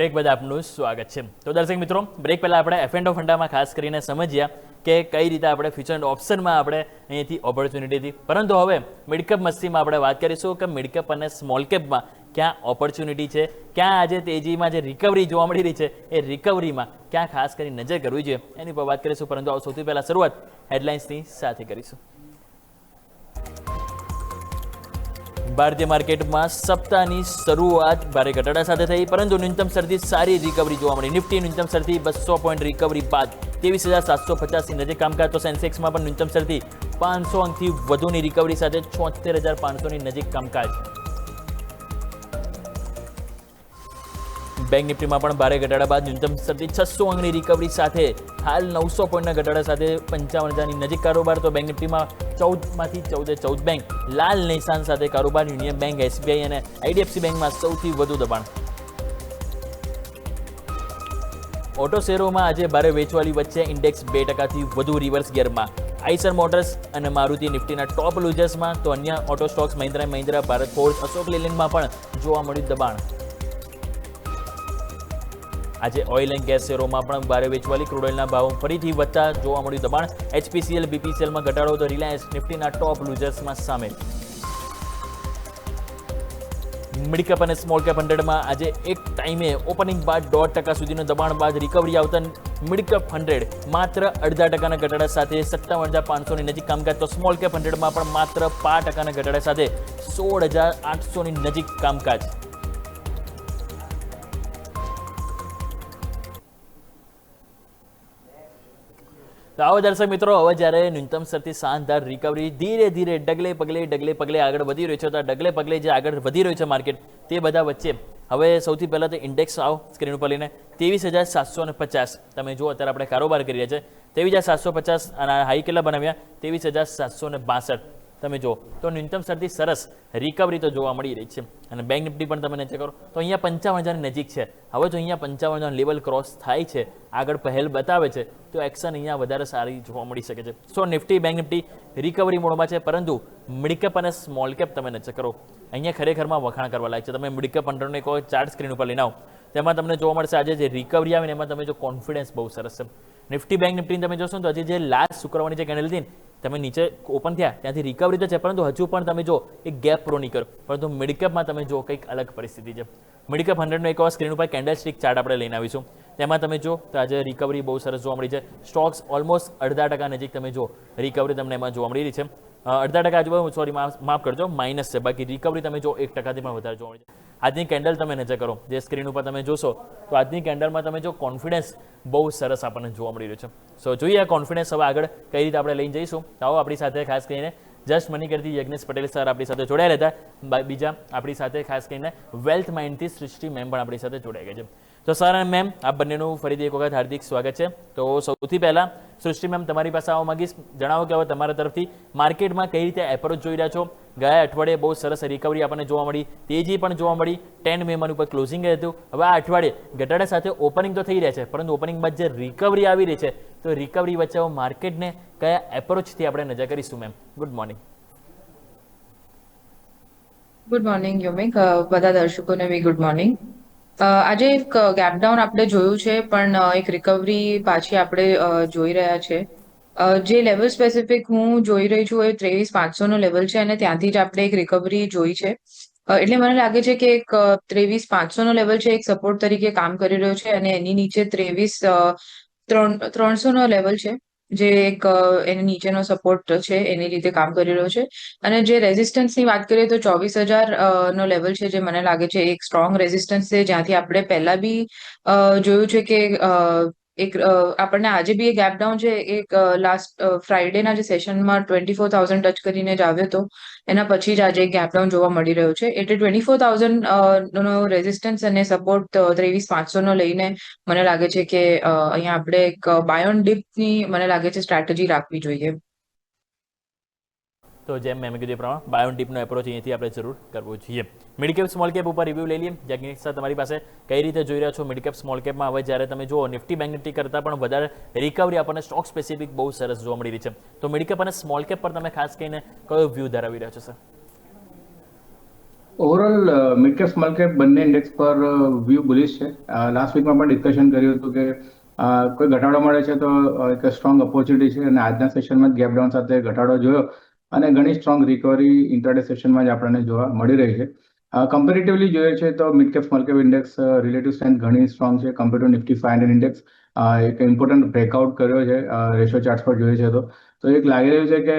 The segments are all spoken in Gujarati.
બ્રેક બાદ આપનું સ્વાગત છે। તો દર્શક મિત્રો, બ્રેક પહેલા આપણે એફ&ઓ ફંડામાં ખાસ કરીને સમજ્યા કે કઈ રીતે આપણે ફ્યુચર એન્ડ ઓપ્શનમાં આપણે અહીંથી ઓપોર્ચ્યુનિટી હતી, પરંતુ હવે મિડકેપ મસ્તીમાં આપણે વાત કરીશું કે મિડકેપ અને સ્મોલ કેપમાં ક્યાં ઓપોર્ચ્યુનિટી છે, ક્યાં આજે તેજીમાં જે રિકવરી જોવા મળી રહી છે એ રિકવરીમાં ક્યાં ખાસ કરી નજર કરવી જોઈએ એની પર વાત કરીશું। પરંતુ સૌથી પહેલાં શરૂઆત હેડલાઇન્સની સાથે કરીશું। ભારતીય માર્કેટમાં સપ્તાહની શરૂઆત ભારે ઘટાડા સાથે થઈ, પરંતુ ન્યૂનતમ સ્તરથી સારી રિકવરી જોવા મળી। નિફ્ટી ન્યૂનતમ સ્તરથી 200 પોઈન્ટ રિકવરી બાદ 23,750ની નજીક કામકાજ, તો સેન્સેક્સમાં પણ ન્યૂનતમ સ્તરથી 500 અંકથી વધુની રિકવરી સાથે 73,500ની નજીક કામકાજ। બેંક નિફ્ટીમાં પણ ભારે ઘટાડા બાદ ન્યૂનતમ સ્તરથી 600 અંકની રિકવરી સાથે હાલ 900 પોઈન્ટના ઘટાડા સાથે 55,000ની નજીક કારોબાર। તો બેંક નિફ્ટીમાં 14માંથી 14 બેંક લાલ નિશાન સાથે કારોબાર। યુનિયન બેંક, એસબીઆઈ અને આઈડીએફસી બેંકમાં સૌથી વધુ દબાણ। ઓટો શેરોમાં આજે ભારે વેચવાલી વચ્ચે ઇન્ડેક્સ 2%થી વધુ રિવર્સ ગિયરમાં। આઈસર મોટર્સ અને મારુતિ નિફ્ટીના ટોપ લૂઝર્સમાં, તો અન્ય auto stocks Mahindra and Mahindra, Bharat Forge, Ashok લેલેન્ડમાં પણ જોવા મળ્યું દબાણ। આજે ઓઇલ એન્ડ ગેસ શેરોમાં પણ ભારે વેચવાલી, ક્રૂડ ઓઇલના ભાવ ફરીથી વધતા જોવા મળ્યું દબાણ। એચપીસીએલ, બીપીસીએલમાં ઘટાડો, તો રિલાયન્સ નિફ્ટીના ટોપ લૂઝર્સમાં સામેલ। મિડકેપ અને સ્મોલ કેપ 100માં આજે એક ટાઈમે ઓપનિંગ બાદ 1.5% સુધીનું દબાણ બાદ રિકવરી આવતા મિડકેપ 100 માત્ર 0.5%ના ઘટાડા સાથે 57,500ની નજીક કામકાજ, તો સ્મોલ કેપ 100માં પણ માત્ર 5%ના ઘટાડા સાથે 16,800ની નજીક કામકાજ। તો આવો દર્શક મિત્રો, હવે જ્યારે ન્યૂનતમ સ્તરથી શાનદાર રિકવરી ધીરે ધીરે ડગલે પગલે આગળ વધી રહ્યું છે, તો ડગલે પગલે જે આગળ વધી રહ્યું છે માર્કેટ, તે બધા વચ્ચે હવે સૌથી પહેલાં તો ઇન્ડેક્સ આવો સ્ક્રીન ઉપર લઈને 23,750 તમે જુઓ અત્યારે આપણે કારોબાર કરી રહ્યા છે। 23,750 અને હાઈ કેટલા બનાવ્યા? 23,762 તમે જુઓ, તો ન્યૂનતમ સ્તરથી સરસ રિકવરી તો જોવા મળી રહી છે। અને બેંક નિફ્ટી પણ તમે નજર કરો તો અહીંયા 55,000ની નજીક છે। હવે જો અહીંયા 55,000 લેવલ ક્રોસ થાય છે, આગળ પહેલ બતાવે છે, તો એક્શન અહીંયા વધારે સારી જોવા મળી શકે છે। સો નિફ્ટી, બેંક નિફ્ટી રિકવરી મોડમાં છે, પરંતુ મિડકેપ અને સ્મોલ કેપ તમે નજર કરો, અહીંયા ખરેખરમાં વખાણ કરવા લાયક છે। તમે મિડકેપ 100નો એક ચાર્ટ સ્ક્રીન ઉપર લઈને આવો, તેમાં તમને જોવા મળશે આજે જે રિકવરી આવે ને એમાં તમે જો કોન્ફિડન્સ બહુ સરસ છે। નિફ્ટી, બેંક નિફ્ટીને તમે જોશો ને તો હજી જે લાસ્ટ શુક્રવારની જે કેન્ડલ હતી, તમે નીચે ઓપન થયા ત્યાંથી રિકવરી તો છે, પરંતુ હજુ પણ તમે જો એક ગેપ પ્રો નહીં કરો, પરંતુ મિડકેપમાં તમે જો કંઈક અલગ પરિસ્થિતિ છે। મિડકેપ 100નો એક સ્ક્રીન ઉપર કેન્ડલ સ્ટિક ચાર્ટ આપણે લઈને આવીશું, તેમાં તમે જો તો આજે રિકવરી બહુ સરસ જોવા મળી છે। સ્ટોક્સ ઓલમોસ્ટ 0.5% નજીક તમે જો રિકવરી તમને એમાં જોવા મળી રહી છે। 0.5% આજુબાજુ, સોરી માફ કરજો, માઇનસ છે, બાકી રિકવરી તમે જો 1%થી પણ વધારે જોવા મળી છે। આજની કેન્ડલ તમે નજર કરો, જે સ્ક્રીન ઉપર તમે જોશો તો આજની કેન્ડલમાં તમે જો કોન્ફિડન્સ બહુ સરસ આપણને જોવા મળી રહ્યું છે। સો જોઈએ આ કોન્ફિડન્સ હવે આગળ કઈ રીતે આપણે લઈને જઈશું। તો આવો આપણી સાથે ખાસ કરીને જસ્ટ મની કરતી યજ્ઞેશ પટેલ સર આપણી સાથે જોડાયા હતા, બીજા આપણી સાથે ખાસ કરીને વેલ્થ માઇન્ડથી સૃષ્ટિ મેમ પણ આપણી સાથે જોડાઈ ગઈ છે। તો સર અને મેમ, આપ બંનેનું ફરીથી એક વખત હાર્દિક સ્વાગત છે। તો સૌથી પહેલાં સૃષ્ટિ મેમ, તમારી પાસે આવવા માંગીશ, જણાવો કે હવે તમારા તરફથી માર્કેટમાં કઈ રીતે એપ્રોચ જોઈ રહ્યા છો। ગયા અઠવાડિયે બહુ સરસ રિકવરી આપણને જોવા મળી, તેજી પણ જોવા મળી, 10 મે ઉપર ક્લોઝિંગ હતું। હવે આ અઠવાડિયે ઘટાડા સાથે ઓપનિંગ તો થઈ રહ્યા છે, પરંતુ ઓપનિંગ બાદ જે રિકવરી આવી રહી છે, તો રિકવરી વચ્ચે માર્કેટને કયા એપ્રોચથી આપણે નજર કરીશું ma'am? Good morning. Good morning યોમિક, બધા દર્શકોને બી ગુડ મોર્નિંગ। આજે એક ગેપડાઉન આપણે જોયું છે, પણ એક રિકવરી પાછી આપણે જોઈ રહ્યા છે। જે લેવલ સ્પેસિફિક હું જોઈ રહી છું એ 23,500નો લેવલ છે, અને ત્યાંથી જ આપણે એક રિકવરી જોઈ છે। એટલે મને લાગે છે કે એક 23,500નો લેવલ છે, એક સપોર્ટ તરીકે કામ કરી રહ્યો છે, અને એની નીચે 23,300નો લેવલ છે, જે એક એની નીચેનો સપોર્ટ છે, એની રીતે કામ કરી રહ્યો છે। અને જે રેઝિસ્ટન્સની વાત કરીએ તો 24,000નો લેવલ છે, જે મને લાગે છે એક સ્ટ્રોંગ રેઝિસ્ટન્સ છે, જ્યાંથી આપણે પહેલા બી જોયું છે કે આપણને આજે બી એ ગેપડાઉન છે, એક લાસ્ટ ફ્રાઈડેના જે સેશનમાં 24,000 ટચ કરીને જ આવ્યો હતો, એના પછી જ આજે એક ગેપડાઉન જોવા મળી રહ્યો છે। એટલે 24,000નો રેઝિસ્ટન્સ અને સપોર્ટ 23,500નો લઈને મને લાગે છે કે અહીંયા આપણે એક બાય ઓન ડિપની મને લાગે છે સ્ટ્રેટેજી રાખવી જોઈએ। તો જેમ મેં કીધું એ પ્રમાણે બાયોન ડીપનો એપ્રોચ અહીંયાથી આપણે જરૂર કરવો જોઈએ। મિડકેપ, સ્મોલ કેપ ઉપર રિવ્યૂ લઈ લઈએ। યજ્ઞેશ સર, તમારી પાસે કઈ રીતે જોઈ રહ્યા છો મિડકેપ, સ્મોલ કેપમાં? હવે જ્યારે તમે જુઓ નિફ્ટી, બેંક નિફ્ટી કરતાં પણ વધારે રિકવરી આપણને સ્ટોક સ્પેસિફિક બહુ સરસ જોવા મળી રહી છે, તો મિડકેપ અને સ્મોલ કેપ પર તમે ખાસ કરીને કયો વ્યૂ ધરાવી રહ્યા છો sir? Overall mid cap small cap બંને ઇન્ડેક્સ પર વ્યૂ બુલિશ છે. લાસ્ટ વીકમાં પણ ડિસ્કશન કર્યું હતું કે કોઈ ઘટાડો મળે છે તો એક સ્ટ્રોંગ ઓપોર્ચ્યુનિટી છે, અને આજના સેશનમાં ગેપ ડાઉન સાથે ઘટાડો જોયો અને ઘણી સ્ટ્રોંગ રિકવરી ઇન્ટરડે સેશનમાં જ આપણને જોવા મળી રહી છે. કમ્પેરેટિવલી જોઈએ છે તો mid cap small cap index relative strength ઘણી સ્ટ્રોંગ છે કમ્પેર ટુ નિફ્ટી 500 ઇન્ડેક્સ. એક ઇમ્પોર્ટન્ટ બ્રેકઆઉટ કર્યો છે રેશિયો ચાર્ટ પર જોઈએ છે તો એક લાગી રહ્યું છે કે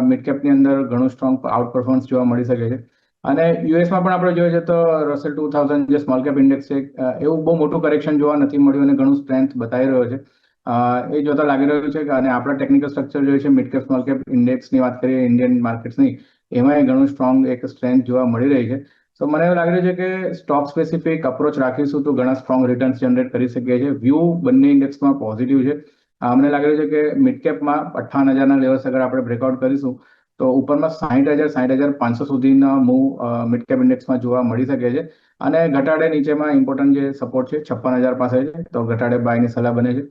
મિડ કેપની અંદર ઘણું સ્ટ્રોંગ આઉટ પરફોર્મન્સ જોવા મળી શકે છે. અને યુએસમાં પણ આપણે જોઈએ છે તો રસેલ 2000 જે સ્મોલ કેપ ઇન્ડેક્સ છે એવું બહુ મોટું કરેક્શન જોવા નથી મળ્યું અને ઘણું સ્ટ્રેન્થ બતાવી રહ્યો છે. એ જોતા લાગી રહ્યું છે કે અને આપણા ટેકનિકલ સ્ટ્રક્ચર જોઈએ છે મિડ કેપ સ્મોલ કેપ ઇન્ડેક્સની વાત કરીએ ઇન્ડિયન માર્કેટ્સની, એમાં ઘણું સ્ટ્રોંગ એક સ્ટ્રેન્થ જોવા મળી રહી છે. તો મને એવું લાગી રહ્યું છે કે સ્ટોક સ્પેસિફિક અપ્રોચ રાખીશું તો ઘણા સ્ટ્રોંગ રિટર્ન્સ જનરેટ કરી શકીએ છીએ. વ્યૂ બંને ઇન્ડેક્સમાં પોઝિટિવ છે. મને લાગી રહ્યું છે કે મિડ કેપમાં 58,000ના લેવલ્સ અગર આપણે બ્રેકઆઉટ કરીશું તો ઉપરમાં 60,000-60,500 સુધીના મૂવ મિડ કેપ ઇન્ડેક્સમાં જોવા મળી શકે છે. અને ઘટાડે નીચેમાં ઇમ્પોર્ટન્ટ જે સપોર્ટ છે 56,000 પાસે છે, તો ઘટાડે બાયની સલાહ બને છે.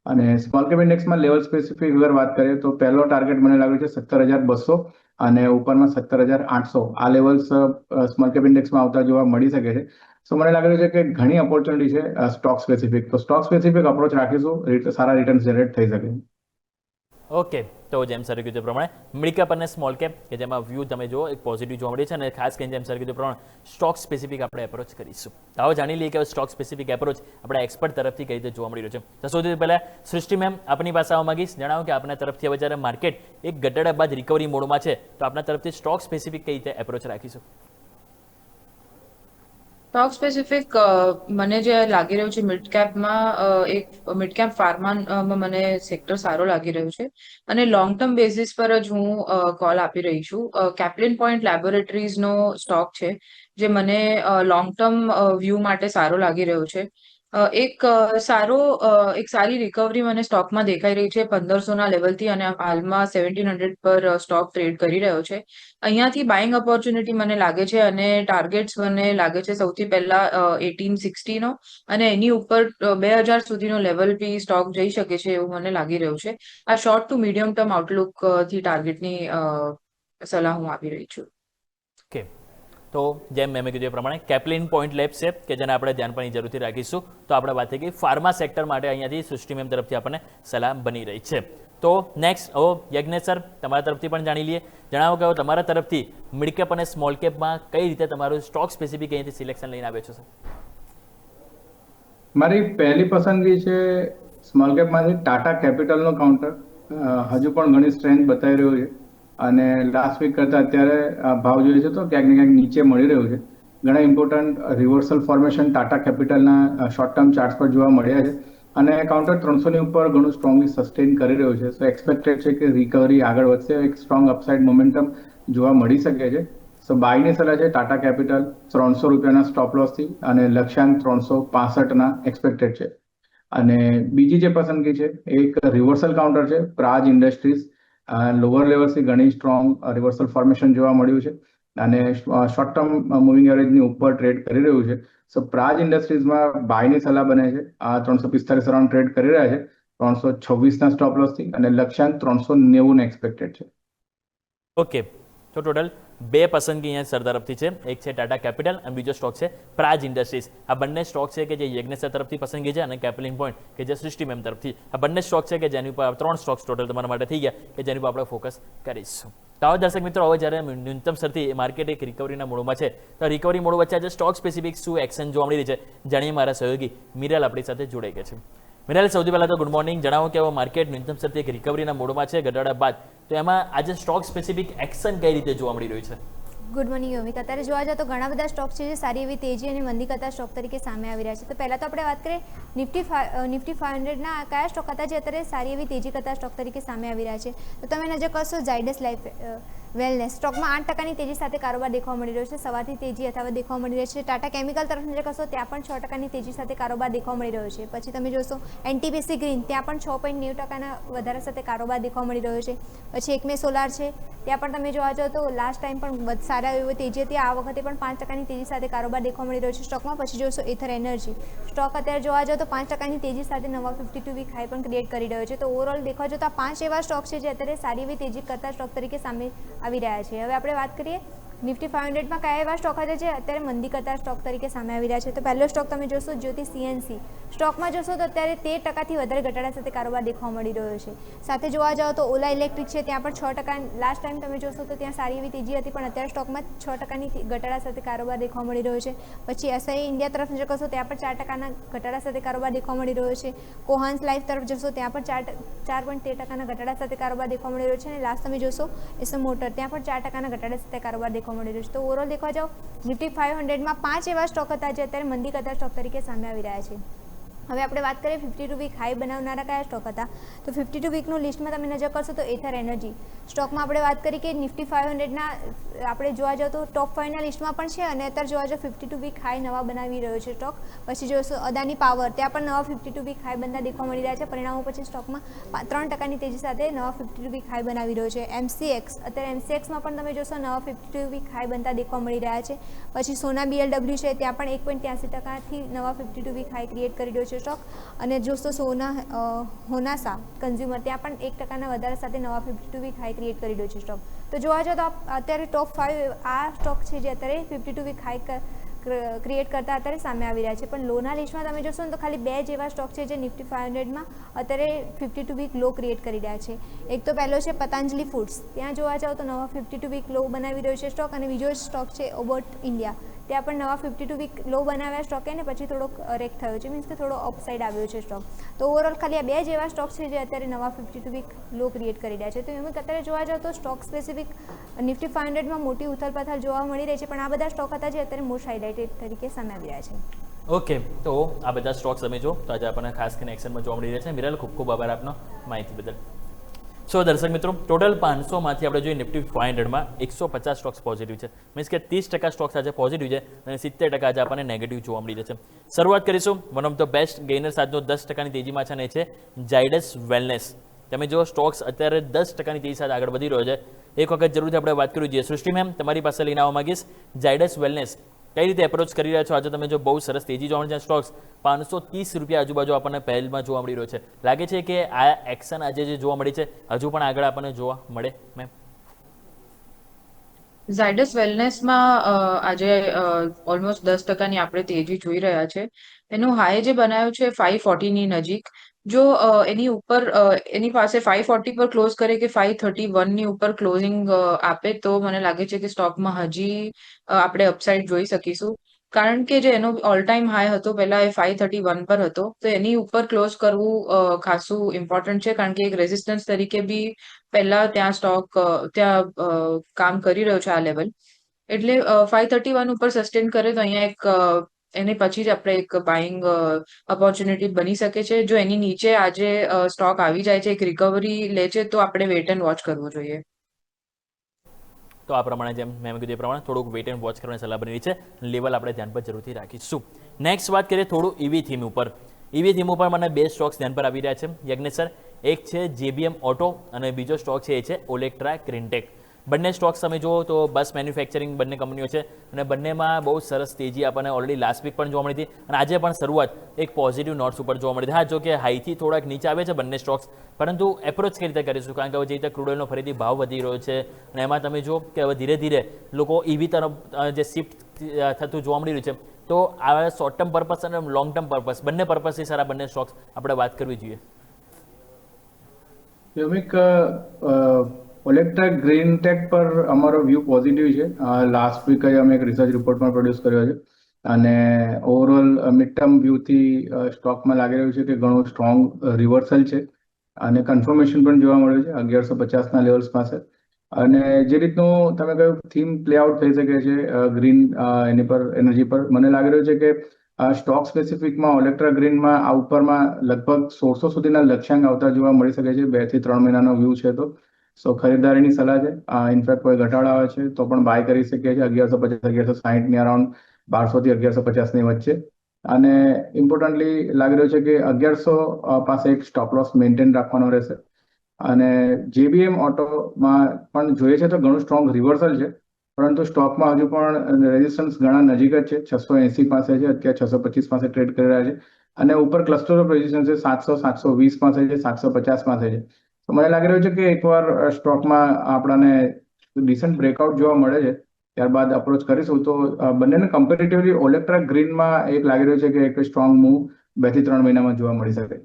અને સ્મોલ કેપ ઇન્ડેક્સમાં લેવલ સ્પેસિફિક અગર વાત કરીએ તો પહેલો ટાર્ગેટ મને લાગે છે 17,200 અને ઉપરમાં 17,800. આ લેવલ્સ સ્મોલ કેપ ઇન્ડેક્સમાં આવતા જોવા મળી શકે છે. સો મને લાગે છે કે ઘણી ઓપોર્ચ્યુનિટી છે સ્ટોક સ્પેસિફિક, તો સ્ટોક સ્પેસિફિક અપ્રોચ રાખીશું સારા રિટર્ન્સ જનરેટ થઈ શકે. ઓકે, તો જેમ સર કીધું એ પ્રમાણે મિડ કેપ અને સ્મોલ કેપ કે જેમાં વ્યૂ તમે જો એક પોઝિટિવ જોવા મળે છે, અને ખાસ કરીને જેમ સર કીધું એ પ્રમાણે સ્ટોક સ્પેસિફિક આપણે એપ્રોચ કરીશું. તો આવો જાણી લઈએ કે સ્ટોક સ્પેસિફિક એપ્રોચ આપણા એક્સપર્ટ તરફથી કઈ રીતે જોવા મળી રહ્યો છે. તો સૌથી પહેલાં સૃષ્ટિ મેમ આપની પાસે આવવા માંગીશ, જણાવો કે આપના તરફથી હવે જ્યારે માર્કેટ એક ઘટાડા બાદ રિકવરી મોડમાં છે તો આપના તરફથી સ્ટોક સ્પેસિફિક કઈ રીતે એપ્રોચ રાખીશું? સ્ટોક સ્પેસિફિક મને જે લાગી રહ્યું છે મિડ કેપમાં એક મિડ કેપ ફાર્મામાં મને સેક્ટર સારો લાગી રહ્યું છે, અને લોંગ ટર્મ બેઝિસ પર જ હું કોલ આપી રહી છું. કેપ્લિન પોઈન્ટ લેબોરેટરીઝનો સ્ટોક છે જે મને લોંગ ટર્મ વ્યૂ માટે સારો લાગી રહ્યો છે. એક સારી રિકવરી મને સ્ટોકમાં દેખાઈ રહી છે 1500ના લેવલથી, અને હાલમાં 1700 પર સ્ટોક ટ્રેડ કરી રહ્યો છે. અહીંયાથી બાઇંગ ઓપોર્ચ્યુનિટી મને લાગે છે, અને ટાર્ગેટ્સ મને લાગે છે સૌથી પહેલા 1860નો, અને એની ઉપર 2000 સુધીનો લેવલ બી સ્ટોક જઈ શકે છે એવું મને લાગી રહ્યું છે. આ short to medium term Outlook થી ટાર્ગેટની સલાહ હું આપી રહી છું. ઓકે, તો જેમ મેં કીધું એ પ્રમાણે કેપ્લિન પોઈન્ટ લેબ્સ છે કે જેને આપણે ધ્યાન પણ જરૂરથી રાખીશું. તો આપણે વાત થઈ ગઈ ફાર્મા સેક્ટર માટે, અહીંયાથી સૃષ્ટિ મેમ તરફથી આપણને સલાહ બની રહી છે. તો નેક્સ્ટ યજ્ઞેશ સર તમારા તરફથી પણ જાણી લઈએ, જણાવો કે તમારા તરફથી મિડ કેપ અને સ્મોલ કેપમાં કઈ રીતે તમારું સ્ટોક સ્પેસિફિક અહીંયાથી સિલેક્શન લઈને આવ્યો છો સર? મારી પહેલી પસંદગી છે સ્મોલ કેપમાંથી ટાટા કેપિટલનો કાઉન્ટર. હજુ પણ ઘણી સ્ટ્રેન્થ બતાવી રહ્યું છે, અને લાસ્ટ વીક કરતા અત્યારે ભાવ જોઈએ છે તો ક્યાંક ને ક્યાંક નીચે મળી રહ્યું છે. ઘણા ઇમ્પોર્ટન્ટ રિવર્સલ ફોર્મેશન ટાટા કેપિટલના શોર્ટ ટર્મ ચાર્ટ પર જોવા મળ્યા છે, અને કાઉન્ટર 300ની ઉપર ઘણું સ્ટ્રોંગલી સસ્ટેન કરી રહ્યું છે. સો એક્સપેક્ટેડ છે કે રિકવરી આગળ વધશે, એક સ્ટ્રોંગ અપસાઇડ મોમેન્ટમ જોવા મળી શકે છે. સો બાયની સલાહ છે ટાટા કેપિટલ 300 રૂપિયાના સ્ટોપ લોસથી, અને લક્ષ્યાંક 365ના એક્સપેક્ટેડ છે. અને બીજી જે પસંદગી છે એક રિવર્સલ કાઉન્ટર છે પ્રાજ ઇન્ડસ્ટ્રીઝ. લોઅર લેવલથી ઘણી સ્ટ્રોંગ રિવર્સલ ફોર્મેશન જોવા મળ્યું છે, અને શોર્ટ ટર્મ મૂવિંગ એવરેજની ઉપર ટ્રેડ કરી રહ્યું છે. સો પ્રાજ ઇન્ડસ્ટ્રીઝમાં બાયની સલાહ બને છે. 345 અરાઉન્ડ ટ્રેડ કરી રહ્યા છે 326ના સ્ટોપ લોસથી, અને લક્ષ્યાંક 390 એક્સપેક્ટેડ છે. ઓકે, તો ટોટલ બે પસંદગી અહીંયા સર તરફથી છે, એક છે ટાટા કેપિટલ અને બીજો સ્ટોક છે પ્રાજ ઇન્ડસ્ટ્રીઝ. આ બંને સ્ટોક છે કે જે યજ્ઞેશ સર તરફથી પસંદગી છે, અને કેપ્લિન પોઈન્ટ કે જે સૃષ્ટિ મેમ તરફથી. આ બંને સ્ટોક છે કે જેની ઉપર 3 સ્ટોક્સ ટોટલ તમારા માટે થઈ ગયા કે જેની ઉપર આપણે ફોકસ કરીશું. તો આવો દર્શક મિત્રો, હવે જ્યારે ન્યૂનતમ સ્તરથી માર્કેટ એક રિકવરીના મોડમાં છે, તો રિકવરી મોડ વચ્ચે આજે સ્ટોક સ્પેસિફિક શું એક્શન જોવા મળી રહી છે જાણીએ મારા સહયોગી મિરાલ આપણી સાથે જોડાઈ ગયા છે. મિરાલ, સૌથી પહેલાં તો ગુડ મોર્નિંગ. જણાવો કે માર્કેટ ન્યૂનતમ સ્તરથી એક રિકવરીના મોડમાં છે ઘટાડા બાદ, તો એમાં આજે સ્ટોક સ્પેસિફિક એક્શન કઈ રીતે જોવા મળી રહ્યું છે? ગુડ મોર્નિંગ યોમિક. અત્યારે જોવા જાવ તો ઘણા બધા સ્ટોક છે જે સારી એવી તેજી અને મંદી કરતા સ્ટોક તરીકે સામે આવી રહ્યા છે. તો પહેલાં તો આપણે વાત કરીએ નિફ્ટી 500ના કયા સ્ટોક હતા જે અત્યારે સારી એવી તેજી કરતા સ્ટોક તરીકે સામે આવી રહ્યા છે. તો તમે નજર કરશો ઝાયડસ લાઈફ વેલનેસ સ્ટોકમાં 8% તેજી સાથે કારોબાર દેખવા મળી રહ્યો છે. સવારથી તેજી યથાવત દેખવા મળી રહી છે. ટાટા કેમિકલ તરફ નજર કરશો ત્યાં પણ 6% તેજી સાથે કારોબાર દેખવા મળી રહ્યો છે. પછી તમે જોશો એનટીપીસી ગ્રીન ત્યાં પણ 6.90% વધારા સાથે કારોબાર દેખવા મળી રહ્યો છે. પછી એકમે સોલાર છે ત્યાં પણ તમે જોવા જાઓ તો લાસ્ટ ટાઈમ પણ સારા એવી તેજી હતી, આ વખતે પણ 5% તેજી સાથે કારોબાર દેખવા મળી રહ્યો છે સ્ટોકમાં. પછી જોશો એથર એનર્જી સ્ટોક અત્યારે જોવા જાઓ તો 5% તેજી સાથે નવા 52 વીક હાઈ પણ ક્રિએટ કરી રહ્યો છે. તો ઓવરઓલ દેખવા જાઓ તો આ 5 એવા સ્ટોક છે જે અત્યારે સારી એવી તેજી કરતા સ્ટોક તરીકે સામે આવી રહ્યા છે. હવે આપણે વાત કરીએ નિફ્ટી 500માં કયા એવા સ્ટોક હતા જે અત્યારે મંદી કરતા સ્ટોક તરીકે સામે આવી રહ્યા છે? તો પહેલો સ્ટોક તમે જોશો જ્યોતિ CNC. સ્ટોકમાં જોશો તો અત્યારે 13% વધારે ઘટાડા સાથે કારોબાર દેખવા મળી રહ્યો છે. સાથે જોવા જાઓ તો ઓલા ઇલેક્ટ્રિક છે, ત્યાં પણ 6%, લાસ્ટ ટાઈમ તમે જોશો તો ત્યાં સારી એવી તેજી હતી, પણ અત્યારે સ્ટોકમાં 6%ની ઘટાડા સાથે કારોબાર દેખવા મળી રહ્યો છે. પછી SI ઇન્ડિયા તરફ જશો ત્યાં પણ 4%ના ઘટાડા સાથે કારોબાર દેખવા મળી રહ્યો છે. કોહાન્સ લાઈફ તરફ જશો ત્યાં પણ 4.13%ના ઘટાડા સાથે કારોબાર દેખવા મળી રહ્યો છે. અને લાસ્ટ તમે જોશો એસએમ મોટર, ત્યાં પણ 4%ના ઘટાડા સાથે કારોબાર દેખવા મળી રહ્યો છે. તો ઓવરઓલ દેખવા જાઓ નિફ્ટી 500માં 5 એવા સ્ટોક હતા જે અત્યારે મંદી કરતા સ્ટોક તરીકે સામે આવી રહ્યા છે. હવે આપણે વાત કરીએ 52 વીક હાઈ બનાવનારા કયા સ્ટોક હતા? તો 52 વીકનું લિસ્ટમાં તમે નજર કરશો તો એથર એનર્જી સ્ટોકમાં આપણે વાત કરી કે નિફ્ટી 500ના આપણે જોવા જાઓ તો ટોપ 5ના લિસ્ટમાં પણ છે, અને અત્યારે જોવા જાઓ 52 વીક હાઈ નવા બનાવી રહ્યો છે સ્ટોક. પછી જોશો અદાની પાવર, ત્યાં પણ નવા 52 વીક હાઈ બનતા દેખવા મળી રહ્યા છે. પરિણામો પછી સ્ટોકમાં 3%ની તેજી સાથે નવા 52 વીક હાઈ બનાવી રહ્યો છે. MCX, અત્યારે MCXમાં પણ તમે જોશો નવા 52 વીક હાઈ બનતા દેખવા મળી રહ્યા છે. પછી સોના BLW છે, ત્યાં પણ 1.83%થી નવા 52 વીક હાઈ ક્રિએટ કરી રહ્યો છે સ્ટોક. અને જોશો હોનાસા કન્ઝ્યુમર, ત્યાં પણ 1%ના વધારા સાથે નવા 52 વીક હાઈ ક્રિએટ કરી રહ્યો છે સ્ટોક. તો જોવા જાઓ તો અત્યારે ટોપ 5 આ સ્ટોક છે જે અત્યારે 52 વીક હાઈ ક્રિએટ કરતા અત્યારે સામે આવી રહ્યા છે. પણ લોના લિસ્ટમાં તમે જોશો ને તો ખાલી 2 જેવા સ્ટોક છે જે નિફ્ટી 500માં અત્યારે 52 વીક લો ક્રિએટ કરી રહ્યા છે. એક તો પહેલો છે પતંજલિ ફૂડ્સ, ત્યાં જોવા જાઓ તો નવા 52 વીક લો બનાવી રહ્યો છે સ્ટોક. અને બીજો સ્ટોક છે ઓબોટ ઇન્ડિયા, ત્યાં પણ નવા 52 વીક લો બનાવ્યા સ્ટોકે ને પછી થોડોક રેક થયો છે, મીન્સ કે થોડો અપસાઇડ આવ્યો છે સ્ટોક. તો ઓવરઓલ ખાલી આ 2 જેવા સ્ટોક છે જે અત્યારે નવા 52 વીક લો ક્રિએટ કરી રહ્યા છે. તો એમ અત્યારે જોવા જાઓ તો સ્ટોક સ્પેસિફિક નિફ્ટી 500માં મોટી ઉથલપાથલ જોવા મળી રહી છે, પણ આ બધા સ્ટોક હતા જે અત્યારે મોસ્ટ હાઇલાઇટેડ તરીકે સામે આવી રહ્યા છે. ઓકે, તો આ બધા સ્ટોક્સ તમે જો તો આજે આપણને ખાસ કરીને એક્શનમાં જોવા મળી રહ્યા છે. વિરલ, ખૂબ ખૂબ આભાર આપનો માહિતી બદલ. સો દર્શક મિત્રો, ટોટલ 500માંથી આપણે જોઈએ નિફ્ટી 500માં 150 સ્ટોક્સ પોઝિટિવ છે, મીન્સ કે 30% સ્ટોક્સ આજે પોઝિટિવ છે અને 70% આજે આપણને નેગેટિવ જોવા મળી રહે છે. શરૂઆત કરીશું વન ઓફ ધ બેસ્ટ ગેઇનર્સ આજનો 10%ની તેજીમાં છે, અને એ છે ઝાયડસ વેલનેસ. તમે જો સ્ટોક્સ અત્યારે 10%ની તેજી સાથે આગળ વધી રહ્યો છે. એક વખત જરૂરથી આપણે વાત કરવી જોઈએ. સૃષ્ટિ મેમ, તમારી પાસે લઈને આવવા માંગીશ ઝાયડસ વેલનેસ કઈ રીતે એપ્રોચ કરી રહ્યા છો આજે? તમે જો બહુ સરસ તેજી જોવા મળે છે, સ્ટોક્સ 530 રૂપિયા આજુબાજુ આપણને પહેલમાં જોવા મળી રહ્યો છે. લાગે છે કે આ એક્શન આજે જે જોવા મળી છે હજુ પણ આગળ આપણને જોવા મળે મેમ? ઝાયડસ વેલનેસમાં આજે ઓલમોસ્ટ 10%ની આપણે તેજી જોઈ રહ્યા છે. એનું હાઈ જે બનાવ્યું છે 540ની નજીક. જો એની ઉપર એની પાસે 540 પર ક્લોઝ કરે કે 531ની ઉપર ક્લોઝિંગ આપે તો મને લાગે છે કે સ્ટોકમાં હજી આપણે અપસાઇડ જોઈ શકીશું. કારણ કે જે એનો ઓલ ટાઈમ હાઈ હતો પહેલા એ 531 પર હતો, તો એની ઉપર ક્લોઝ કરવું ખાસું ઇમ્પોર્ટન્ટ છે, કારણ કે એક રેઝિસ્ટન્સ તરીકે બી પહેલા ત્યાં સ્ટોક ત્યાં કામ કરી રહ્યો છે આ લેવલ. એટલે 531 ઉપર સસ્ટેન કરે તો અહીંયા એક એને પછી જ આપણે એક બાઇંગ ઓપોર્ચ્યુનિટી બની શકે છે. જો એની નીચે આજે સ્ટોક આવી જાય છે, એક રિકવરી લે છે, તો આપણે વેટ એન્ડ વોચ કરવું જોઈએ. તો આ પ્રમાણે જેમ મેં કીધું એ પ્રમાણે થોડુંક વેટ એન્ડ વોચ કરવાની સલાહ બની રહી છે. લેવલ આપણે ધ્યાન પર જરૂરથી રાખીશું. નેક્સ્ટ વાત કરીએ થોડું ઈવી થીમ ઉપર. ઈવી થીમ ઉપર મને 2 સ્ટોક્સ ધ્યાન પર આવી રહ્યા છે યજ્ઞેશ સર. એક છે JBM ઓટો અને બીજો સ્ટોક છે એ છે ઓલેક્ટ્રા ગ્રીનટેક. બંને સ્ટોક્સ તમે જુઓ તો બસ મેન્યુફેક્ચરિંગ બંને કંપનીઓ છે, અને બંનેમાં બહુ સરસ તેજી આપણને ઓલરેડી લાસ્ટ વીક પણ જોવા મળી હતી, અને આજે પણ શરૂઆત એક પોઝિટિવ નોટ્સ ઉપર જોવા મળી હતી. હા, જો કે હાઈથી થોડાક નીચે આવે છે બંને સ્ટોક્સ, પરંતુ એપ્રોચ કઈ રીતે કરીશું? કારણ કે હવે જે રીતે ક્રૂડ ઓઇલનો ફરીથી ભાવ વધી રહ્યો છે, અને એમાં તમે જો કે હવે ધીરે ધીરે લોકો EV તરફ જે શિફ્ટ થતું જોવા મળી રહ્યું છે, તો આ શોર્ટ ટર્મ પર્પસ અને લોંગ ટર્મ પર્પસ બંને પર્પસથી સારા બંને સ્ટોક્સ આપણે વાત કરવી જોઈએ. ઓલેક્ટ્રા ગ્રીનટેક પર અમારો વ્યૂ પોઝિટિવ છે. લાસ્ટ વીક જ અમે એક રિસર્ચ રિપોર્ટ પણ પ્રોડ્યુસ કર્યો છે, અને ઓવરઓલ મિડ ટર્મ વ્યૂથી સ્ટોકમાં લાગી રહ્યું છે કે ઘણું સ્ટ્રોંગ રિવર્સલ છે, અને કન્ફર્મેશન પણ જોવા મળ્યું છે 1150ના લેવલ્સ પાસે. અને જે રીતનું તમે કહ્યું થીમ પ્લે આઉટ થઈ શકે છે ગ્રીન એની પર એનર્જી પર, મને લાગી રહ્યું છે કે સ્ટોક સ્પેસિફિકમાં ઓલેક્ટ્રા ગ્રીનમાં આ ઉપરમાં લગભગ 1600 સુધીના લક્ષ્યાંક આવતા જોવા મળી શકે છે. 2 થી 3 મહિનાનો વ્યૂ છે, તો ખરીદારીની સલાહ છે. ઇનફેક્ટ કોઈ ઘટાડો આવે છે તો પણ બાય કરી શકીએ છીએ 1150 1160ની અરાઉન્ડ 1200 થી 1150ની વચ્ચે. અને ઇમ્પોર્ટન્ટલી લાગી રહ્યું છે કે 1100 પાસે એક સ્ટોપ લોસ મેન્ટેન રાખવાનો રહેશે. અને JBM ઓટોમાં પણ જોઈએ છે તો ઘણું સ્ટ્રોંગ રિવર્સલ છે, પરંતુ સ્ટોકમાં હજુ પણ રેઝિસ્ટન્સ ઘણા નજીક જ છે. 680 પાસે છે, અત્યારે 625 પાસે ટ્રેડ કરી રહ્યા છે, અને ઉપર ક્લસ્ટર ઓફ રેઝિસ્ટન્સ છે 700 720 પાસે છે, 750 પાસે છે. તો મને લાગી રહ્યું છે કે એકવાર સ્ટોકમાં આપણને ડિસન્ટ બ્રેકઆઉટ જોવા મળે છે ત્યારબાદ અપ્રોચ કરીશું. તો બંનેને કમ્પેરેટિવલી ઓલેક્ટ્રા ગ્રીનમાં એક લાગી રહ્યું છે કે એક સ્ટ્રોંગ મૂવ 2 થી 3 મહિનામાં જોવા મળી શકે.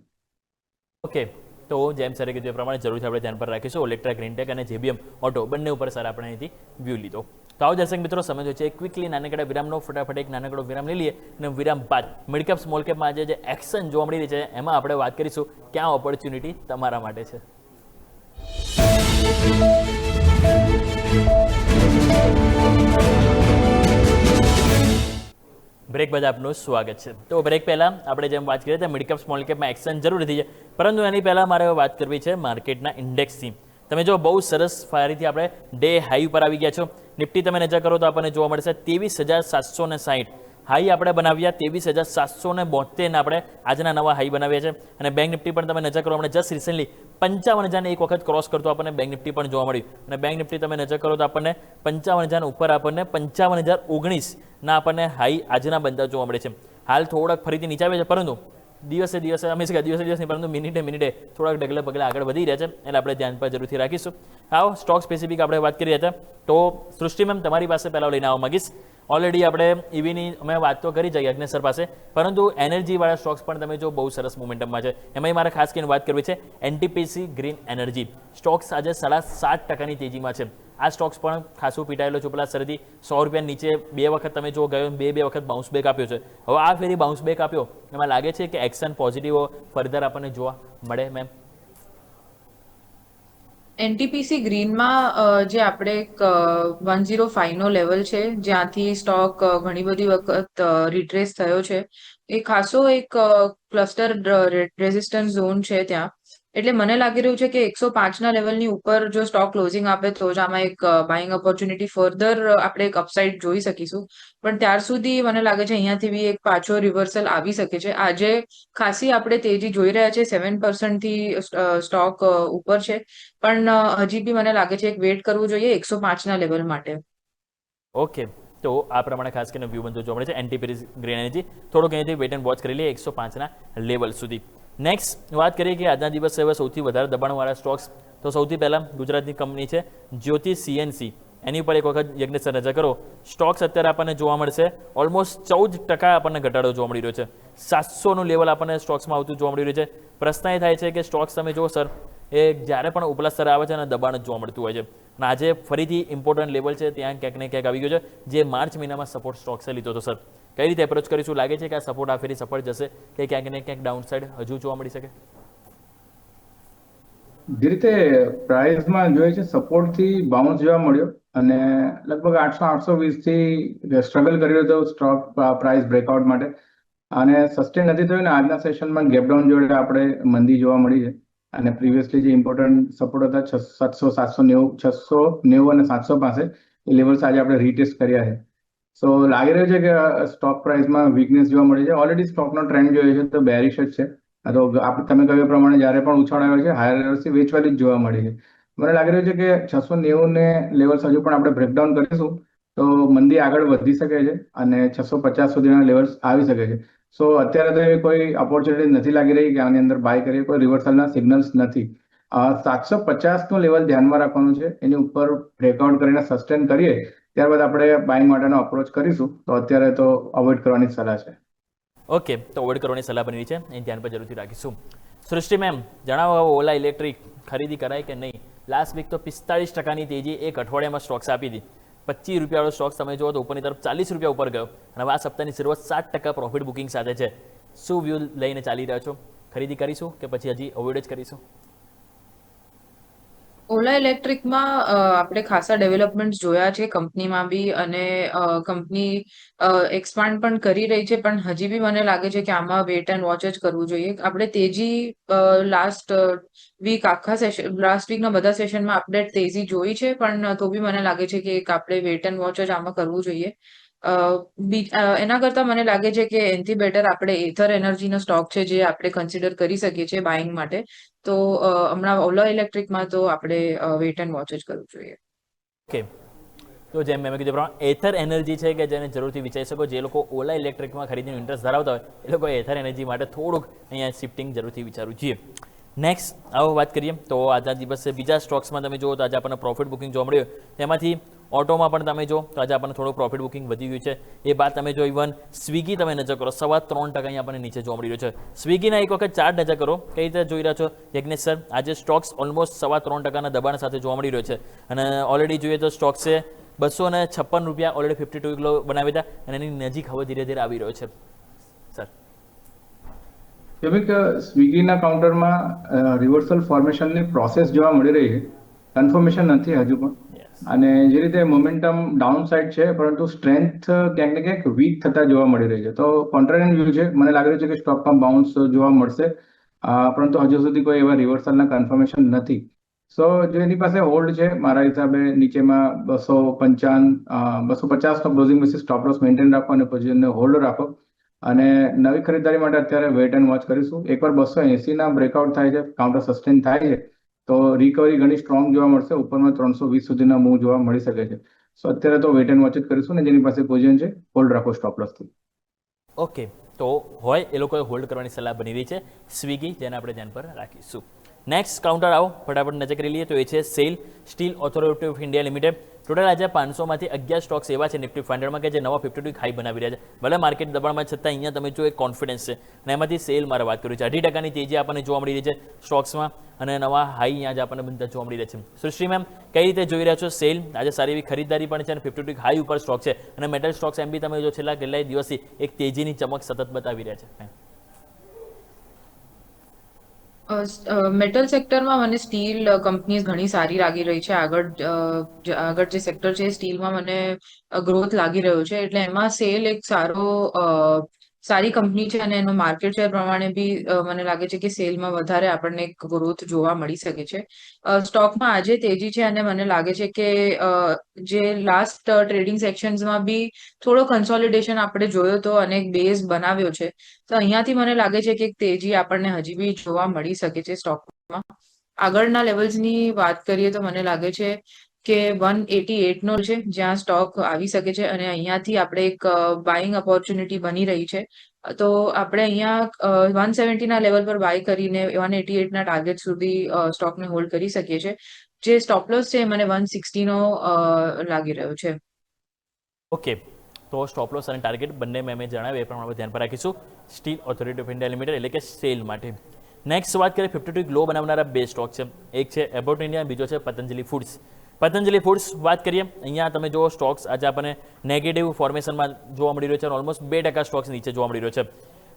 ઓકે, તો જેમ સરે કીધું એ પ્રમાણે જરૂરથી આપણે ધ્યાન પર રાખીશું. ઓલેક્ટ્રા ગ્રીનટેક અને JBM ઓટો બંને ઉપર સર આપણે અહીંથી વ્યૂ લીધો. તો આવો દર્શક મિત્રો, સમય જો છે ક્વિકલી નાનકડા વિરામનો ફટાફટ એક નાનકડો વિરામ લઈ લઈએ અને વિરામ બાદ મિડ કેપ સ્મોલ કેપમાં આજે જે એક્શન જોવા મળી રહી છે એમાં આપણે વાત કરીશું ક્યાં ઓપોર્ચ્યુનિટી તમારા માટે છે. બ્રેક બાદ આપનું સ્વાગત છે. તો બ્રેક પહેલાં આપણે જેમ વાત કરીએ તો મિડ કેપ સ્મોલ કેપમાં એક્શન જરૂર થઈ છે, પરંતુ એની પહેલાં મારે વાત કરવી છે માર્કેટના ઇન્ડેક્સની. તમે જો બહુ સરસ ફરીથી આપણે ડે હાઈ ઉપર આવી ગયા છો. નિફ્ટી તમે નજર કરો તો આપણને જોવા મળશે 23,760 હાઈ આપણે બનાવ્યા, 23,772 આપણે આજના નવા હાઈ બનાવ્યા છે. અને બેંક નિફ્ટી પણ તમે નજર કરો, આપણે જસ્ટ રિસેન્ટલી 55,000 એક વખત ક્રોસ કરતો આપણને બેંક નિફ્ટી પણ જોવા મળ્યું. અને બેંક નિફ્ટી તમે નજર કરો તો આપણને 55,000 ઉપર આપણને 55,019 ના આપણને હાઈ આજના બનતા જોવા મળે છે. હાલ થોડાક ફરીથી નીચે આવે છે, પરંતુ દિવસે દિવસે નહીં પરંતુ મિનિટે થોડાક ડગલે પગલે આગળ વધી રહ્યા છે, એટલે આપણે ધ્યાન પર જરૂરથી રાખીશું. આવો સ્ટોક સ્પેસિફિક આપણે વાત કરી હતા. તો સૃષ્ટિ મેમ તમારી પાસે પહેલાં લઈને આવવા માંગીશ. ઓલરેડી આપણે ઈવીની અમે વાત તો કરી છે યજ્ઞેશ સર પાસે, પરંતુ એનર્જીવાળા સ્ટોક્સ પણ તમે જો બહુ સરસ મોમેન્ટમમાં છે. એમાંય મારે ખાસ કરીને વાત કરવી છે NTPC ગ્રીન એનર્જી સ્ટોક્સ આજે 7.5% તેજીમાં છે. આ સ્ટોક્સ પણ ખાસું પીટાયેલો છે પેલા સરથી 100 રૂપિયા નીચે 2 વખત તમે જો ગયો 2 વખત બાઉન્સ બેક આપ્યો છે. હવે આ ફેરી બાઉન્સ બેક આપ્યો, એમાં લાગે છે કે એક્શન પોઝિટિવ ફર્ધર આપણને જોવા મળે મેમ? NTPC ગ્રીનમાં જે આપણે એક 105 નો લેવલ છે જ્યાંથી સ્ટોક ઘણી બધી વખત રિટ્રેસ થયો છે, એ ખાસો એક ક્લસ્ટર રેઝિસ્ટન્સ ઝોન છે ત્યાં. એટલે મને લાગી રહ્યું છે કે 105 ના લેવલની ઉપર જો સ્ટોક ક્લોઝિંગ આપે તો જ આમાં એક બાઇંગ ઓપોર્ચ્યુનિટી ફર્ધર આપણે એક અપસાઇડ જોઈ શકીશું. પણ ત્યાર સુધી મને લાગે છે અહીંયાથી બી એક પાછો રિવર્સલ આવી શકે છે. આજે ખાસી આપણે તેજી જોઈ રહ્યા છે, 7% થી સ્ટોક ઉપર છે, પણ હજી બી મને લાગે છે એક વેટ કરવું જોઈએ 105 ના લેવલ માટે. ઓકે, તો આ પ્રમાણે ખાસ કરીને વ્યૂ બનતો જોવા મળે છે NTPC ગ્રીન એનર્જી. થોડોક અહીંયાથી વેટ એન્ડ વોચ કરી લઈએ 105 ના લેવલ સુધી. નેક્સ્ટ વાત કરીએ કે આજના દિવસે હવે સૌથી વધારે દબાણવાળા સ્ટોક્સ. તો સૌથી પહેલાં ગુજરાતની કંપની છે જ્યોતિ CNC. એની ઉપર એક વખત યજ્ઞેશ સર નજર કરો. સ્ટોક્સ અત્યારે આપણને જોવા મળશે ઓલમોસ્ટ 14% આપણને ઘટાડો જોવા મળી રહ્યો છે. 700નું લેવલ આપણને સ્ટોક્સમાં આવતું જોવા મળી રહ્યું છે. પ્રશ્ન એ થાય છે કે સ્ટોક્સ તમે જુઓ સર, એ જ્યારે પણ ઉપલા સ્તરે આવે છે અને દબાણ જ જોવા મળતું હોય છે. અને આજે ફરીથી ઇમ્પોર્ટન્ટ લેવલ છે ત્યાં ક્યાંક ને ક્યાંક આવી ગયો છે, જે માર્ચ મહિનામાં સપોર્ટ સ્ટોક્સે લીધો હતો. સર કઈ રીતે એપ્રોચ કરીશું? લાગે છે કે આ સપોર્ટ આ ફેરી સફળ જશે કે ક્યાંક ને ક્યાંક ડાઉન સાઇડ હજુ જોવા મળી શકે? જે રીતે પ્રાઇસમાં જોઈએ છે સપોર્ટથી બાઉન્સ જોવા મળ્યો અને લગભગ 800-820 થી સ્ટ્રગલ કરી રહ્યો હતો સ્ટોક પ્રાઇસ બ્રેકઆઉટ માટે, અને સસ્ટેન નથી થયું ને આજના સેશનમાં ગેપડાઉન જોડે આપણે મંદી જોવા મળી છે. અને પ્રીવિયસલી જે ઇમ્પોર્ટન્ટ સપોર્ટ હતા 700, 790, 690 અને 700 પાસે, એ લેવલ્સ આજે આપણે રીટેસ્ટ કર્યા છે. સો લાગી રહ્યું છે કે સ્ટોક પ્રાઇસમાં વીકનેસ જોવા મળી છે. ઓલરેડી સ્ટોકનો ટ્રેન્ડ જોઈએ છે તો બેરિશ જ છે. તો તમે કહ્યું પ્રમાણે જ્યારે પણ ઉછાળ આવ્યો છે હાયર લેવલ્સથી વેચવાલી જ જોવા મળી છે. મને લાગી રહ્યું છે કે 690 ને લેવલ્સ હજુ પણ આપણે બ્રેકડાઉન કરીશું તો મંદી આગળ વધી શકે છે અને 650 સુધીના લેવલ્સ આવી શકે છે. સો અત્યારે તો એવી કોઈ ઓપોર્ચ્યુનિટી નથી લાગી રહી કે આની અંદર બાય કરીએ, કોઈ રિવર્સલના સિગ્નલ્સ નથી. 750નું લેવલ ધ્યાનમાં રાખવાનું છે. એની ઉપર બ્રેકઆઉટ કરીને સસ્ટેન કરીએ ત્યારબાદ આપણે બાઇંગ માટેનો અપ્રોચ કરીશું. તો અત્યારે તો અવોઇડ કરવાની સલાહ છે. ઓકે, તો અવોઇડ કરવાની સલાહ બની છે, એ ધ્યાન પર જરૂરથી રાખીશું. સૃષ્ટિ મેમ જણાવો, ઓલા ઇલેક્ટ્રિક ખરીદી કરાય કે નહીં? લાસ્ટ વીક તો 45%ની તેજી એક અઠવાડિયામાં સ્ટોક્સ આપી હતી. 25 રૂપિયાવાળો સ્ટોક્સ તમે જુઓ તો ઉપરની તરફ 40 રૂપિયા ઉપર ગયો અને આ સપ્તાહની શરૂઆત 7% પ્રોફિટ બુકિંગ સાથે છે. શું વ્યૂ લઈને ચાલી રહ્યા છો? ખરીદી કરીશું કે પછી હજી અવોઇડ જ કરીશું? ઓલા ઇલેક્ટ્રિકમાં આપણે ખાસા ડેવલપમેન્ટ્સ જોયા છે કંપનીમાં બી, અને કંપની એક્સપાન્ડ પણ કરી રહી છે, પણ હજી બી મને લાગે છે કે આમાં વેટ એન્ડ વોચ જ કરવું જોઈએ. આપણે તેજી લાસ્ટ વીકના બધા સેશનમાં આપણે તેજી જોઈ છે, પણ તો બી મને લાગે છે કે એક આપણે વેટ એન્ડ વોચ જ આમાં કરવું જોઈએ. એના કરતાં મને લાગે છે કે એનાથી બેટર આપણે એથર એનર્જીનો સ્ટોક છે જે આપણે કન્સિડર કરી શકીએ છીએ બાઇંગ માટે. તો હમણાં ઓલા ઇલેક્ટ્રિકમાં તો આપણે વેટ એન્ડ વોચ જ કરવું જોઈએ. ઓકે, તો જેમ મેં કીધું પ્રમાણે એથર એનર્જી છે કે જેને જરૂરથી વિચારી શકો. જે લોકો ઓલા ઇલેક્ટ્રિકમાં ખરીદીનો ઇન્ટરેસ્ટ ધરાવતા હોય એ લોકો એથર એનર્જી માટે થોડુંક અહીંયા શિફ્ટિંગ જરૂરથી વિચારવું જોઈએ. નેક્સ્ટ આવો વાત કરીએ તો આજના દિવસે બીજા સ્ટોક્સમાં તમે જુઓ તો આજે આપણને પ્રોફિટ બુકિંગ જોવા મળ્યું. તેમાંથી ઓટોમાં પણ તમે જો તો આજે આપણને થોડું પ્રોફિટ બુકિંગ વધી ગયું છે. એ બાદ તમે જો ઇવન સ્વિગી તમે નજર કરો 3.25% અહીંયા આપણને નીચે જોવા મળી રહ્યો છે. સ્વિગીના એક વખત ચાર્ટ નજર કરો, કઈ રીતે જોઈ રહ્યા છો યજ્ઞેશ સર? આજે સ્ટોક્સ ઓલમોસ્ટ 3.25% દબાણ સાથે જોવા મળી રહ્યો છે અને ઓલરેડી જોઈએ તો સ્ટોક્સે 256 રૂપિયા ઓલરેડી 52 કિલો બનાવી હતા અને એની નજીક હવે ધીરે ધીરે આવી રહ્યો છે. સર જેવી કે સ્વિગીના કાઉન્ટરમાં રિવર્સલ ફોર્મેશનની પ્રોસેસ જોવા મળી રહી છે, કન્ફર્મેશન નથી હજુ પણ. અને જે રીતે મોમેન્ટમ ડાઉન સાઇડ છે પરંતુ સ્ટ્રેન્થ ક્યાંક ને ક્યાંક વીક થતા જોવા મળી રહી છે. તો કોન્ટ્રારિયન વ્યૂ છે, મને લાગે છે કે સ્ટોકમાં બાઉન્સ જોવા મળશે, પરંતુ હજુ સુધી કોઈ એવા રિવર્સલના કન્ફર્મેશન નથી. સો જો એની પાસે હોલ્ડ છે મારા હિસાબે નીચેમાં 255 250નો closing basis stop loss maintain રાખો અને પોઝિશનને હોલ્ડ રાખો. અને નવી ખરીદારી માટે અત્યારે વેઇટ એન્ડ વોચ કરીશું. એકવાર 280ના બ્રેકઆઉટ થાય છે, કાઉન્ટર સસ્ટેન થાય છે તો રિકવરી ઘણી સ્ટ્રોંગ જોવા મળશે, ઉપરમાં 320 સુધીના મૂવ જોવા મળી શકે છે. સો અત્યારે તો વેઇટ એન્ડ વોચ જ કરીશું ને જેની પાસે પોઝિશન છે હોલ્ડ રાખો સ્ટોપ લોસથી. ઓકે, તો હોય એ લોકોએ હોલ્ડ કરવાની સલાહ બની રહી છે સ્વિગી, જેને આપણે ધ્યાન પર રાખીશું. નેક્સ્ટ કાઉન્ટર આવો ફટાફટ નજર કરી લઈએ તો એ છે cell steel authority of India limited. Total આજે 500માંથી 11 સ્ટોક્સ એવા છે નિફ્ટી 500માં કે જે નવા 52 હાઈ બનાવી રહ્યા છે. ભલે માર્કેટ દબાણમાં છતાં અહીંયા તમે જો એક કોન્ફિડન્સ છે અને એમાંથી સેલ મારે વાત કરું છે 18% તેજી આપણને જોવા મળી રહી છે સ્ટોક્સમાં અને નવા હાઈ અહીંયા જ આપણને બનતા જોવા મળી રહ્યા છે. સૃષ્ટિ મેમ, કઈ રીતે જોઈ રહ્યા છો સેલ? આજે સારી એવી ખરીદારી પણ છે અને 52 હાઈ ઉપર સ્ટોક છે અને મેટલ સ્ટોક્સ એમ બી તમે જો છેલ્લા કેટલાય દિવસથી એક તેજીની ચમક સતત બતાવી રહ્યા છે. મેટલ સેક્ટરમાં મને સ્ટીલ કંપનીઝ ઘણી સારી લાગી રહી છે. આગળ જે સેક્ટર છે સ્ટીલમાં મને ગ્રોથ લાગી રહ્યો છે, એટલે એમાં સેલ એક સારી કંપની છે અને એનો માર્કેટ શેર પ્રમાણે બી મને લાગે છે કે સેલમાં વધારે આપણને ગ્રોથ જોવા મળી શકે છે. સ્ટોકમાં આજે તેજી છે અને મને લાગે છે કે જે લાસ્ટ ટ્રેડિંગ સેક્શન્સમાં બી થોડો કન્સોલિડેશન આપણે જોયો તો અને એક બેઝ બનાવ્યો છે, તો અહીંયાથી મને લાગે છે કે એક તેજી આપણને હજી બી જોવા મળી શકે છે સ્ટોકમાં. આગળના લેવલ્સની વાત કરીએ તો મને લાગે છે કે 188 નો છે જ્યાં સ્ટોક આવી શકે છે અને અહીંયાથી આપણે એક બાઇંગ ઓપોર્ચ્યુનિટી બની રહી છે. તો આપણે અહીંયા 170ના લેવલ પર બાય કરીને 188ના ટાર્ગેટ સુધી સ્ટોકને હોલ્ડ કરી શકીએ છીએ. જે સ્ટોપ લોસ છે એ મને 160નો લાગી રહ્યો છે. ઓકે, તો સ્ટોપ લોસ અને ટાર્ગેટ બંને મેં જણાવ્યું એ પ્રમાણે ધ્યાન પર રાખીશું steel authority of India limited એટલે કે સેલ માટે. નેક્સ્ટ વાત કરીએ 52 ગ્લો બનાવનારા બે સ્ટોક છે, એક છે એબોટ ઇન્ડિયા, બીજો છે પતંજલિ ફૂડ્સ. પતંજલિ ફૂડ્સ વાત કરીએ, અહીંયા તમે જો સ્ટોક્સ આજે આપણને નેગેટિવ ફોર્મેશનમાં જોવા મળી રહ્યો છે અને ઓલમોસ્ટ 2% સ્ટોક્સ નીચે જોવા મળી રહ્યો છે.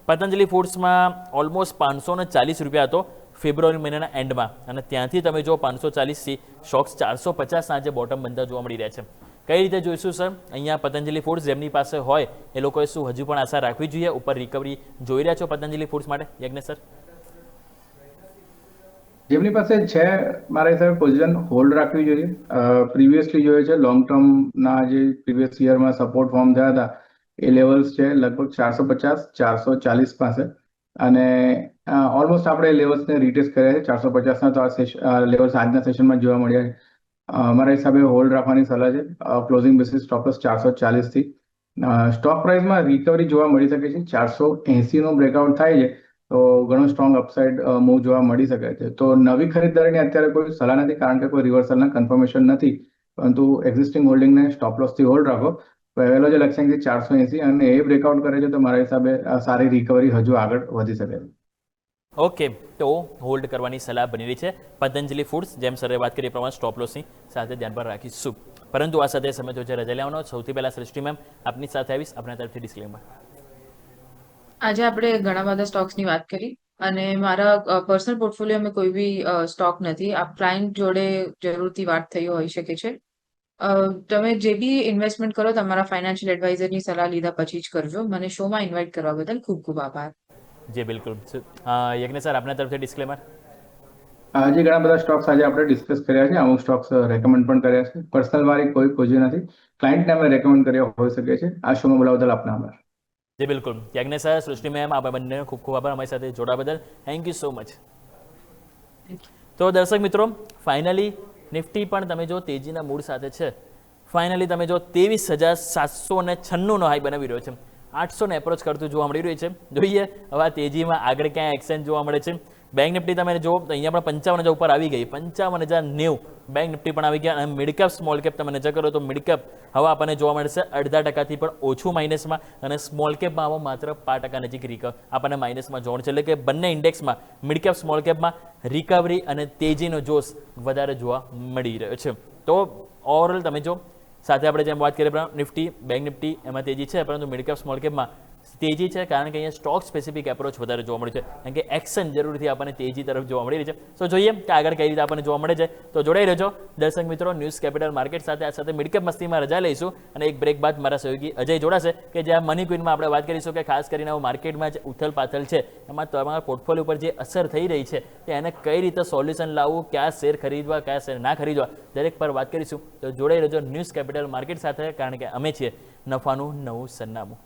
પતંજલિ ફૂડ્સમાં ઓલમોસ્ટ 540 રૂપિયા હતો ફેબ્રુઆરી મહિનાના એન્ડમાં અને ત્યાંથી તમે જો 540થી સ્ટોક્સ 450 આજે બોટમ બનતા જોવા મળી રહ્યા છે. કઈ રીતે જોઈશું સર અહીંયા પતંજલિ ફૂડ્સ જેમની પાસે હોય એ લોકોએ શું હજુ પણ આશા રાખવી જોઈએ? ઉપર રિકવરી જોઈ રહ્યા છો પતંજલિ ફૂડ્સ માટે યજ્ઞેશ સર? જેમની પાસે છે મારા હિસાબે પોઝિશન હોલ્ડ રાખવી જોઈએ. પ્રીવિયસલી જોઈએ છે લોંગ ટર્મના જે પ્રીવિયસ યરમાં સપોર્ટ ફોર્મ થયા હતા એ લેવલ્સ છે લગભગ 450 440 પાસે અને ઓલમોસ્ટ આપણે લેવલ્સને રીટેસ્ટ કર્યા છે. 450ના તો આ લેવલ્સ આજના સેશનમાં જોવા મળ્યા છે. મારા હિસાબે હોલ્ડ રાખવાની સલાહ છે. ક્લોઝિંગ બેસિસ સ્ટોપ લોસ 440થી. સ્ટોક પ્રાઇસમાં રિકવરી જોવા મળી શકે છે. 480નો બ્રેકઆઉટ થાય છે તો ઘણો સ્ટ્રોંગ અપસાઇડ મૂવ જોવા મળી શકે છે. તો નવી ખરીદારીની અત્યારે કોઈ સલાહ નથી કારણ કે કોઈ રિવર્સલના કન્ફર્મેશન નથી, પરંતુ એક્ઝિસ્ટિંગ હોલ્ડિંગને સ્ટોપ લોસથી હોલ્ડ રાખો. પહેલો જે લક્ષ્યાંક છે 480 અને એ બ્રેકઆઉટ કરે છે તો મારા હિસાબે સારી રિકવરી હજુ આગળ વધી શકે છે. ઓકે, તો હોલ્ડ કરવાની સલાહ બની રહી છે પતંજલિ ફૂડ્સ, જેમ સરે વાત કરી એ પ્રમાણે સ્ટોપ લોસની સાથે ધ્યાન પર રાખીશું. પરંતુ આ સાથે સમય તો છે રજા લેવાનો. સૌથી પહેલા સૃષ્ટિ મેમ આપની સાથે આવીશ આપણા તરફથી ડિસ્ક્લેમર. આજે આપણે ઘણા બધા સ્ટોક્સની વાત કરી અને મારા પર્સનલ પોર્ટફોલિયોમાં કોઈ બી સ્ટોક નથી. આ ક્લાયન્ટ જોડે જરૂરથી વાત થઈ હોઈ શકે છે. તમે જે બી ઇન્વેસ્ટમેન્ટ કરો તમારા ફાઇનાન્શિયલ એડવાઇઝરની સલાહ લીધા પછી જ કરજો. મને શોમાં ઇન્વાઇટ કરવા બદલ ખૂબ ખૂબ આભાર. જી બિલકુલ. યજ્ઞેશ સર આપના તરફથી ડિસ્ક્લેમર. આજે ઘણા બધા સ્ટોક્સ આજે આપણે ડિસ્કસ કર્યા છે, અમુક સ્ટોક્સ રેકમેન્ડ પણ કર્યા છે. પર્સનલ મારી કોઈ પોઝિશન નથી, ક્લાયન્ટને અમે રેકમેન્ડ કર્યા હોઈ શકે છે. આ શોમાં બોલાવવા બદલ આપનો આભાર. જી બિલકુલ. યજ્ઞેશ સર, સૃષ્ટિ મેમ, આપ બંનેનો ખૂબ ખૂબ આભાર અમારી સાથે જોડાવા બદલ. Thank you so much. તો દર્શક મિત્રો, ફાઇનલી નિફ્ટી પણ તમે જો તેજીના મૂડ સાથે છે. ફાઇનલી તમે જો 23,796નો હાઈ બનાવી રહ્યો છે. 800ને એપ્રોચ કરતું જોવા મળી રહ્યું છે. જોઈએ હવે આ તેજીમાં આગળ ક્યાં એક્સચેન્જ જોવા મળે છે. બેંક નિફ્ટી તમે જો તો અહીંયા પણ 55,000 ઉપર આવી ગઈ, 55,090 બેંક નિફ્ટી પણ આવી ગયા. અને મિડ કેપ સ્મોલ કેપ તમે નજર કરો તો મિડ કેપ હવે આપણને જોવા મળશે 0.5% પણ ઓછું માઇનસમાં, અને સ્મોલ કેપમાં હવે માત્ર 5% નજીક આપણને માઇનસમાં જોવા મળશે. એટલે કે બંને ઇન્ડેક્સમાં મિડ કેપ સ્મોલ કેપમાં રિકવરી અને તેજીનો જોશ વધારે જોવા મળી રહ્યો છે. તો ઓવરઓલ તમે જો સાથે આપણે જેમ વાત કરીએ નિફ્ટી બેંક નિફ્ટી એમાં તેજી છે, પરંતુ મિડ કેપ સ્મોલ કેપમાં તેજી છે, કારણ કે અહીંયા સ્ટોક સ્પેસિફિક એપ્રોચ વધારે જોવા મળ્યું છે, કારણ કે એક્શન જરૂરથી આપણને તેજી તરફ જોવા મળી રહી છે. તો જોઈએ કે આગળ કઈ રીતે આપણને જોવા મળે છે. તો જોડાઈ રહેજો દર્શક મિત્રો ન્યૂઝ કેપિટલ માર્કેટ સાથે. આ સાથે મિડકેપ મસ્તીમાં રજા લઈશું અને એક બ્રેક બાદ મારા સહયોગી અજય જોડાશે, કે જ્યાં મની ક્વીનમાં આપણે વાત કરીશું કે ખાસ કરીને માર્કેટમાં જે ઉથલ પાથલ છે એમાં તમારા પોર્ટફોલિયો પર જે અસર થઈ રહી છે એને કઈ રીતે સોલ્યુશન લાવવું, કયા શેર ખરીદવા કયા શેર ના ખરીદવા, દરેક પર વાત કરીશું. તો જોડાઈ રહેજો ન્યૂઝ કેપિટલ માર્કેટ સાથે, કારણ કે અમે છીએ નફાનું નવું સરનામું.